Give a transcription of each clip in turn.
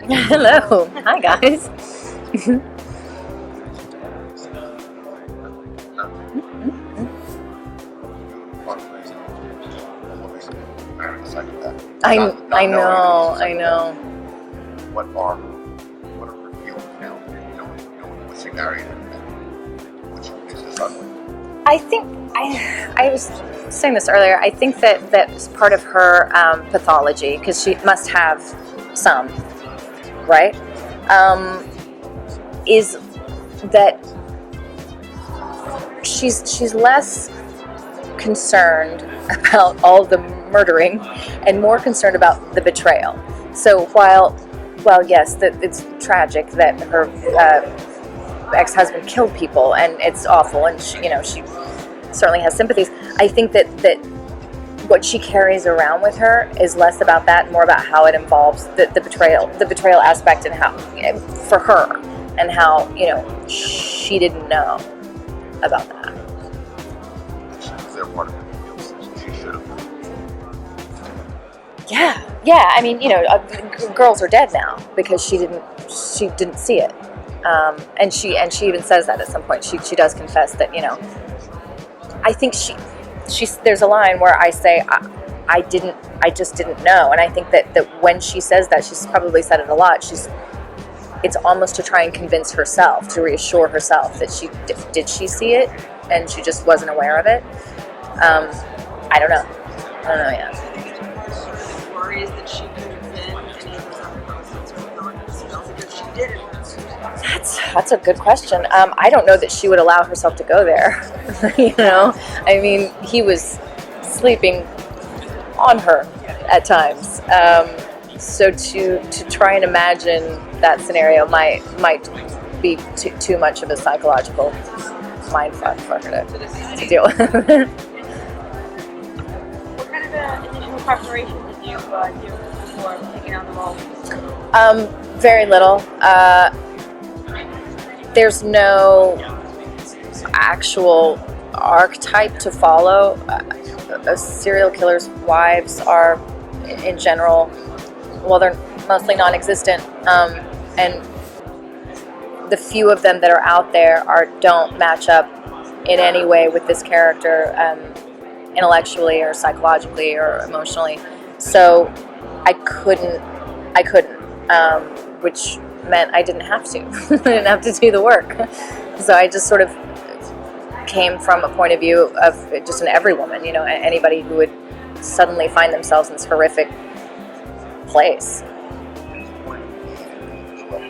Hello. Hi, guys. I know. What are her feelings now? Was she married and would she use this ugly? I think I was saying this earlier. I think that's part of her pathology, because she must have some, right? Is that she's less concerned about all the murdering and more concerned about the betrayal. So while yes, that it's tragic that her ex-husband killed people, and it's awful, and she certainly has sympathies. I think that what she carries around with her is less about that, more about how it involves the betrayal aspect, and how for her, and how she didn't know about that. Was there part of it that feels she should have? Yeah. I mean, girls are dead now because she didn't see it, and she even says that at some point. She does confess that I think she there's a line where I say I just didn't know, and I think that when she says that, she's probably said it a lot. It's almost to try and convince herself, to reassure herself that did she see it, and she just wasn't aware of it. I don't know yet. Worries that she could have been any of those other persons who were if she didn't. That's a good question. I don't know that she would allow herself to go there. I mean, he was sleeping on her at times. So to try and imagine that scenario might be too much of a psychological mindfuck for her to deal with. What kind of initial preparation did you do before taking on the role? Very little. There's no actual archetype to follow. Serial killers' wives are, in general, they're mostly non-existent, and the few of them that are out there don't match up in any way with this character, intellectually or psychologically or emotionally. So I couldn't, which meant I didn't have to. I didn't have to do the work. So I just sort of came from a point of view of just an every woman, anybody who would suddenly find themselves in this horrific place. Where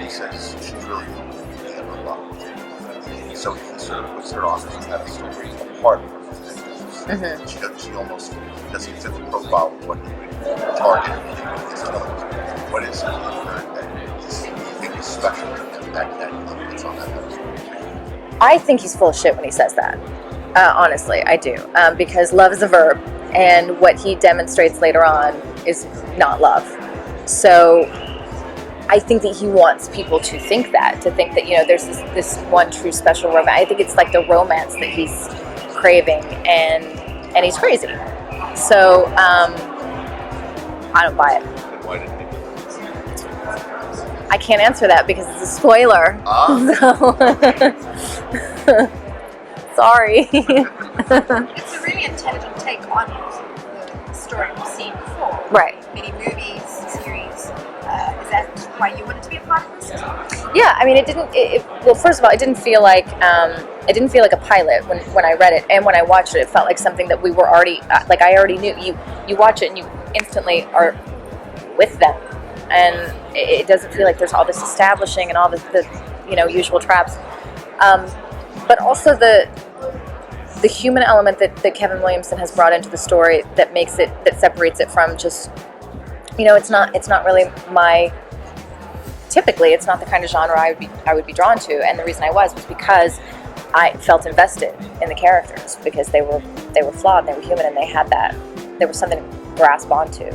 he says she's really never loved. So he sort of puts her on as a story apart from her. Mm-hmm. She almost doesn't fit the profile of what he would target in his films. What is it that you think is special that it's on that pedestal? I think he's full of shit when he says that. Honestly, I do. Because love is a verb, and what he demonstrates later on is not love. So I think that he wants people to think that there's this one true special romance. I think it's like the romance that he's craving, and he's crazy. So I don't buy it. And why didn't he? I can't answer that because it's a spoiler. So sorry. It's a really intelligent take on the story we've seen before. Right. Many movies, series. Is that why you wanted to be a part of this? Yeah, I mean, well, first of all, it didn't feel like a pilot when I read it, and when I watched it, it felt like something that we were already I already knew. You watch it and you instantly are with them, and it doesn't feel like there's all this establishing and all the usual traps, but also the human element that Kevin Williamson has brought into the story that separates it from just it's not really my. Typically, it's not the kind of genre I would be drawn to, and the reason I was because I felt invested in the characters, because they were flawed, and they were human, and there was something to grasp onto.